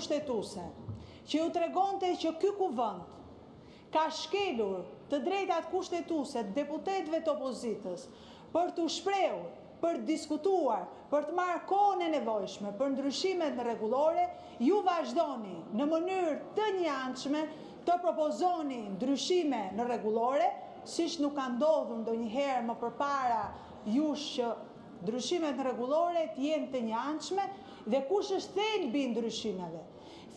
kushtetuese, që ju tregonte që ky kuvend ka shkelur të drejtat kushtetuese të deputetëve të opozitës për të shprehur, për të diskutuar, për të marrë kohën e nevojshme për ndryshimet rregullore, ju vazhdoni në mënyrë të njëanshme të propozoni ndryshime në rregullore, siç nuk ka ndodhur ndonjëherë më përpara jush që ndryshimet rregullore të jenë të njëanshme, dhe kush është thelbi i ndryshimeve?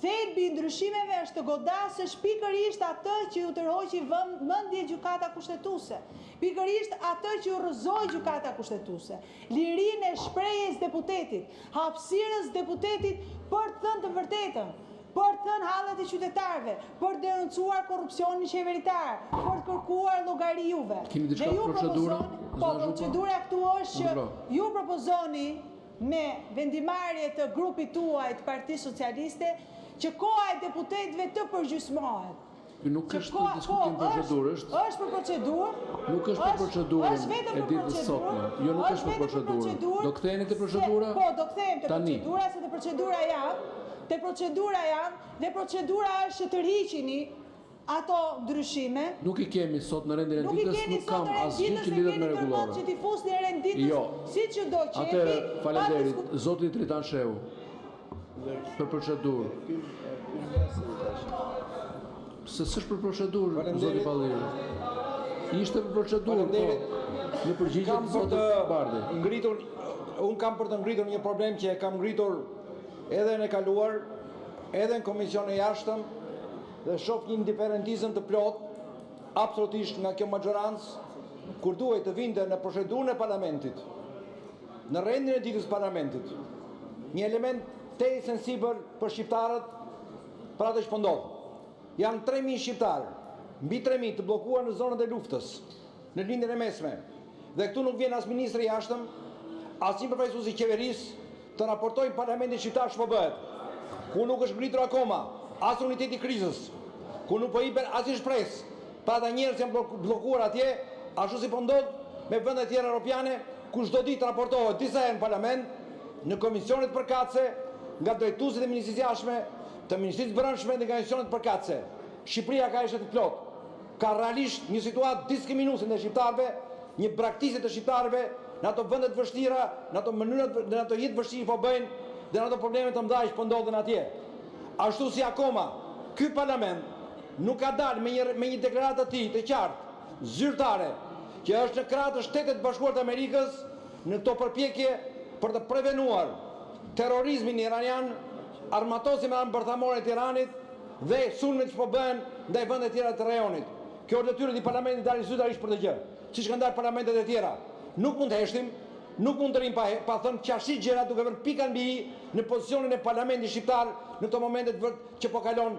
Thelbi i ndryshimeve është të godasësh pikërisht atë që ju tërhoqi mendje gjykata kushtetuese, pikërisht atë që ju rrëzoi gjykata kushtetuese, lirinë e shprehjes deputetit, hapësirës deputetit për të thënë të vërtetën, për të thënë hallet e qytetarëve, për të denoncuar korrupsionin qeveritar, për të kërkuar llogari juve. Kemi diçka procedurë? Po, procedura këtu është që ju propozoni me vendimarrje të grupit tuaj të Partisë Socialiste që koha e deputetëve të përgjysmohet. Nuk është diskutim procedurë, është për procedurë. Nuk është për procedurën e ditës sotme. Jo, nuk është për procedurën. Do ktheheni te procedura? Po, do kthehem te procedura, se te procedura janë, dhe procedura është që të rriqini ato ndryshime. Nuk i kemi sot në rendin e ditës, nuk kam asgjë që lidhet me rregullore. Që t'i fusni në rend ditës, siç ju do qefi. Atëherë, faleminderit, zoti Tritan Shehu. Për procedurë. Se s'është për procedurë, zoti Palliri. Ishte për procedurë, po. Në përgjigje të zotit Bardhi. Unë kam për të ngritur një problem që e kam ngritur edhe në kaluar, edhe në komision e jashtëm, dhe shoh një indiferentizëm të plot, absolutisht nga kjo majorancë, kur duhet të vinte në procedurën e parlamentit, në rendin e ditës parlamentit, një element të sensibël për shqiptarët, për atë që po ndodh. Janë 3.000 shqiptarë, mbi 3.000 të bllokuar në zonët e luftës, në lindjen e mesme. Dhe këtu nuk vjen as ministri i jashtëm, as një përfaqësues i qeverisë të raportojë parlamentin shqiptar ç'po bëhet. Ku nuk është ngritur akoma as uniteti i krizës, ku nuk po hipen as një shpresë pa ata njerëz që janë bllokuar atje, ashtu si po ndodh me vende të tjera europiane, ku çdo ditë raportohet disa herë në parlament, në komisionet përkatëse, nga drejtuesit e ministrisë së jashtme, të ministrisë së brendshme dhe nga komisionet përkatëse. Shqipëria ka ishte të plot. Ka realisht një situatë diskriminuese ndaj shqiptarëve, një braktisje të shqiptarëve në ato vende të vështira, në ato mënyrat, në ato jetë vështirë po bëjnë, dhe në ato probleme të mëdha që po ndodhen atje. Ashtu si akoma ky parlament nuk ka dalë me një deklaratë të tij të qartë, zyrtare, që është në krah të Shtetet Bashkuara të Amerikës në këto përpjekje për të prevenuar terrorizmin iranian, armatosjen me bërthamore të Iranit dhe sulmet që po bëhen ndaj vendeve të tjera të rajonit. Kjo është detyrë e parlamentit dalë zyrtarisht për të gjë, siç kanë dalë parlamentet e tjera. Nuk mund të heshtim, nuk mund të rrim pa thënë qashit gjëra duke vënë pikën mbi i në pozicionin e parlamentit shqiptar në këto momente që po kalon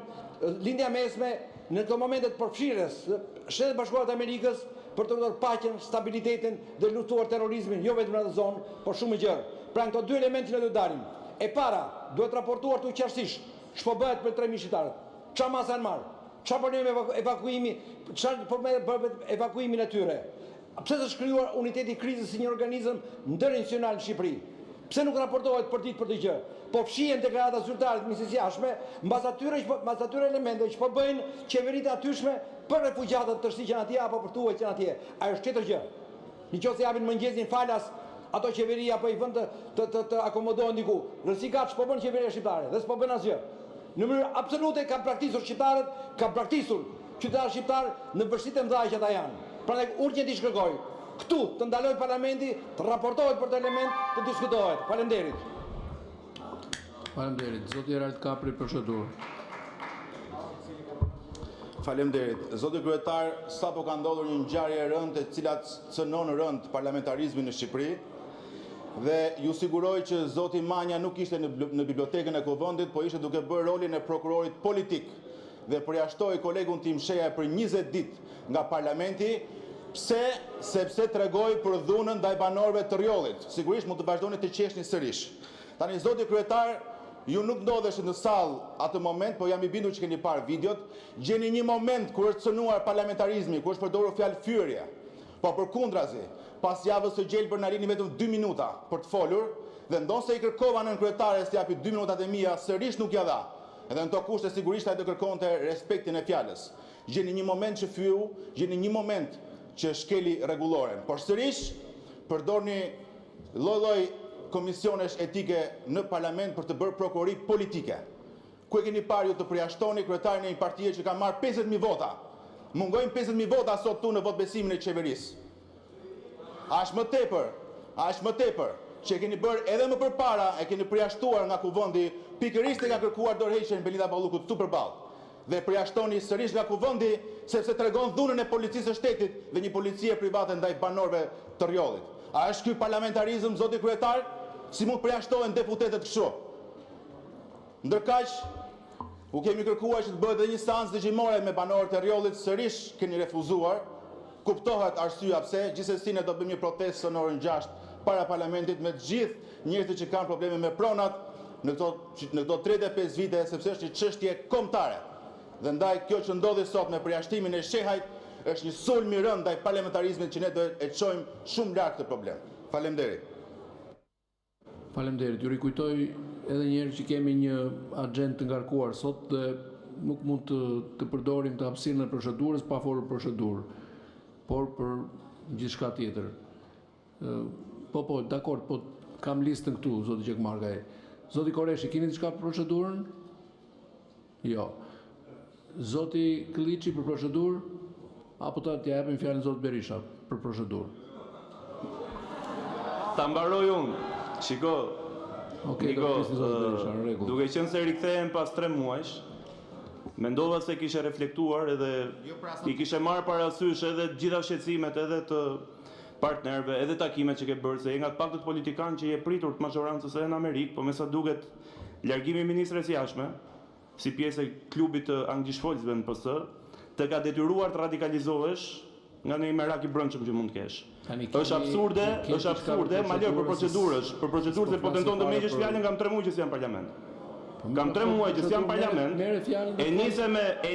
lindja mesme, në këto momente të përfshirjes Shtetet Bashkuara të Amerikës për të ndërtuar paqen, stabilitetin dhe luftuar terrorizmin, jo vetëm në atë zonë, por shumë gjërë. Pra këto dy elementë që ne do të dalim. E para, duhet raportuar të qartësisht ç'po bëhet për 3.000 shqiptarët. Çfarë masa janë marrë? Çfarë probleme evakuimi, çfarë probleme evakuimin e tyre? Pse s'është krijuar uniteti i krizës si një organizëm ndërnacional në Shqipëri? Pse nuk raportohet për ditë për të gjë? Po fshihen deklarata zyrtare të ministrisë së jashtme mbas atyre elemente që po bëjnë qeveritë atyshme për refugjatët të shtiqen atje apo për tuaj që janë atje. Ajo është tjetër gjë. Nëse japin mëngjesin falas ato qeveri apo i vend të akomodohen diku. Rësikat ç'po bën qeveria shqiptare dhe s'po bën asgjë. Në mënyrë absolute kanë praktikisur shqiptarët, kanë praktikisur qytetarët shqiptar në vështirësitë e mëdha që ata janë. Prandaj urgjentisht kërkoj këtu të ndaloj parlamenti, të raportohet për të element, të diskutohet. Faleminderit. Faleminderit. Zoti Erald Kapri, procedurë. Faleminderit. Zoti kryetar, sapo ka ndodhur një ngjarje e rëndë e cila cënon rënd parlamentarizmin në Shqipëri. Dhe ju siguroj që zoti Manja nuk ishte në bibliotekën e Kuvendit, po ishte duke bërë rolin e prokurorit politik. Dhe përjashtoi kolegun tim Sheja për 20 ditë nga parlamenti, sepse tregoi për dhunën ndaj banorëve të Rjollit. Sigurisht mund të vazhdoni të qeshni sërish. Tani zoti kryetar, ju nuk ndodheshit në sallë atë moment, po jam i bindur që keni parë videot, gjeni një moment kur është cënuar parlamentarizmi, kur është përdorur fjalë fyerje. Po përkundrazi, pas javës së gjelbër na lini vetëm 2 minuta për të folur, dhe ndonse i kërkova nën kryetares të japi 2 minutat e mia, sërish nuk ja dha. edhe në to kushte sigurisht ai do kërkonte respektin e fjalës. Gjeni një moment që fyu, gjeni një moment që shkeli rregulloren. Por sërish përdorni lloj-lloj komisionesh etike në parlament për të bërë prokurori politike. Ku e keni parë ju të përjashtoni kryetarin e një partie që ka marrë 50.000 vota. Mungojnë 50.000 vota sot tu në votbesimin e qeverisë. A është më tepër që e keni bërë edhe më përpara, e keni përjashtuar nga kuvendi, pikërisht e ka kërkuar dorëheqjen Belinda Ballukut këtu përballë. Dhe përjashtoni sërish nga kuvendi sepse tregon dhunën e policisë së shtetit dhe një policie private ndaj banorëve të rrjollit. A është ky parlamentarizëm, zoti kryetar? Si mund përjashtohen deputetët kështu? Ndërkaq, u kemi kërkuar që të bëhet edhe një seancë dëgjimore me banorët e rrjollit, sërish keni refuzuar. Kuptohet arsyeja pse, gjithsesi ne do bëjmë një protestë në orën 6 para parlamentit me të gjithë njerëzit që kanë probleme me pronat në këto 35 vite, sepse është një çështje kombëtare. Dhe ndaj kjo që ndodhi sot me përjashtimin e shehajt është një sulm i rënd ndaj parlamentarizmit që ne do e çojmë shumë lart këtë problem. Faleminderit. Faleminderit. Ju rikujtoj edhe një herë që kemi një agent të ngarkuar sot dhe nuk mund të përdorim të hapësirën e procedurës pa folur procedurë, por për gjithçka tjetër. Po, dakord, po kam listën këtu, zoti Gjekmarkaj. Zoti Koreshi, keni diçka për procedurën? Jo. Zoti Klliçi për procedurë? Apo t'ja japim fjalën zotit Berisha për procedurë? Ta mbaroj unë. Shiko, Niko, duke qenë se rikthehen pas 3 muajsh, mendova se kishe reflektuar edhe i kishe marrë parasysh edhe gjitha shqetësimet edhe të partnerëve, edhe takimet që ke bërë, se je nga të paktët politikanë që je pritur të majorancës edhe në Amerikë, po me sa duket largimi i ministres jashtme, si pjesë e klubit të anglishfolësve në PS, të ka detyruar të radikalizohesh nga një merak i brendshëm që mund të kesh. Është absurde, ma lër për procedurë se po tenton të merresh fjalën nga 3 muaj që s'jam parlament. Kam 3 muaj që s'jam parlament. E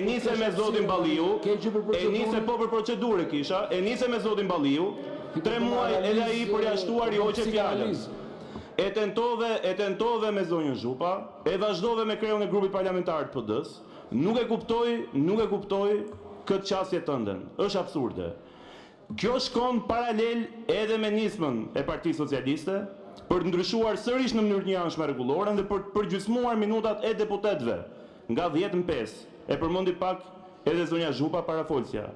nise me zotin Balliu, e nise po për procedurë kisha, e nise me zotin Balliu, 3 muaj edhe ai përjashtuar i hoqe fjalën. E tentove me zonjën Zhupa, e vazhdove me kreun e grupit parlamentar të PD-s, nuk e kuptoj këtë qasje tënden. Është absurde. Kjo shkon paralel edhe me nismën e Partisë Socialiste për të ndryshuar sërish në mënyrë të njëanshme rregulloren dhe për të përgjysmuar minutat e deputetëve nga 10 në 5. E përmendi pak edhe zonja Zhupa parafolsja.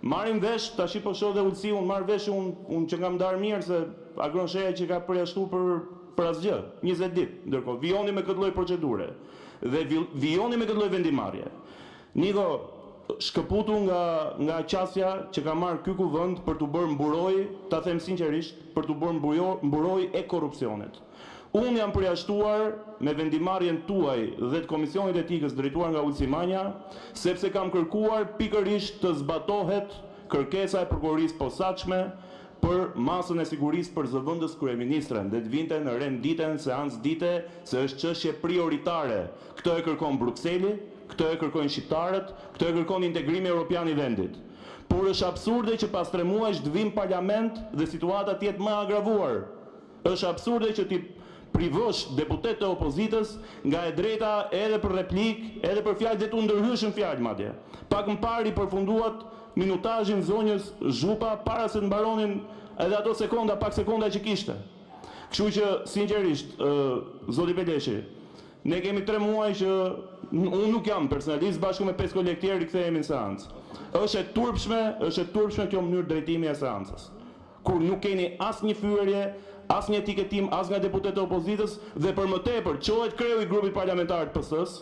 Marrim vesh, tash po shoh dhe ulsi, unë marr vesh unë që ngam ndar mirë se Agron Sheja që ka përjashtuar për asgjë, 20 ditë. Ndërkohë vijoni me këtë lloj procedure dhe vijoni me këtë lloj vendimarrje. Niko, shkëputu nga qasja që ka marrë ky kuvend për të bërë mburoj, ta them sinqerisht, për të bërë mburoj e korrupsionit. Unë jam përjashtuar me vendimarrjen tuaj dhe të Komisionit Etikës drejtuar nga Ulsi Manja, sepse kam kërkuar pikërisht të zbatohet kërkesa e prokurorisë posaçme për masën e sigurisë për zëvendës kryeministren dhe të vinte në renditën seancë dite se është çështje prioritare. Këtë e kërkon Brukseli, këtë e kërkojnë shqiptarët, këtë e kërkon integrimi evropian i vendit. Por është absurde që pas 3 muajsh të vim parlament dhe situata të jetë më agravuar. Është absurde që ti privosh deputet të opozitës nga e drejta edhe për replik, edhe për fjalë dhe të ndërhyshën fjalë madje. Pak më parë i përfunduat minutazhin zonjës Zhupa para se të mbaronin edhe ato sekonda, pak sekonda që kishte. Kështu që sinqerisht, zoti Beleshi, ne kemi 3 muaj që unë nuk jam personalisht bashkë me 5 kolegë tjerë rikthehemi në seancë. Është e turpshme kjo mënyrë drejtimi e seancës. Kur nuk keni asnjë fyerje, asnjë etiketim as nga deputetët e opozitës dhe për më tepër çohet kreu i grupit parlamentar të PS-s,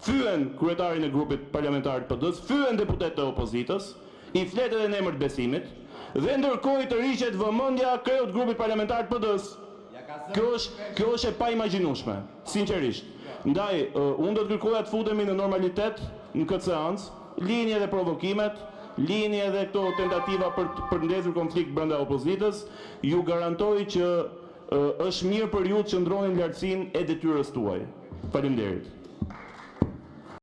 fyen kryetarin e grupit parlamentar të PD-s, fyen deputetët e opozitës, i flet edhe në emër të besimit dhe ndërkohë i tërhiqet vëmendja kreut të grupit parlamentar të PD-s. Kjo është e paimagjinueshme, sinqerisht. Ndaj, unë do të kërkoja të futemi në normalitet në këtë seancë, lini edhe provokimet, lini edhe këto tentativa për ndezur konflikt brenda opozitës, ju garantoj që është mirë për ju të qëndroni në lartësinë e detyrës tuaj. Faleminderit.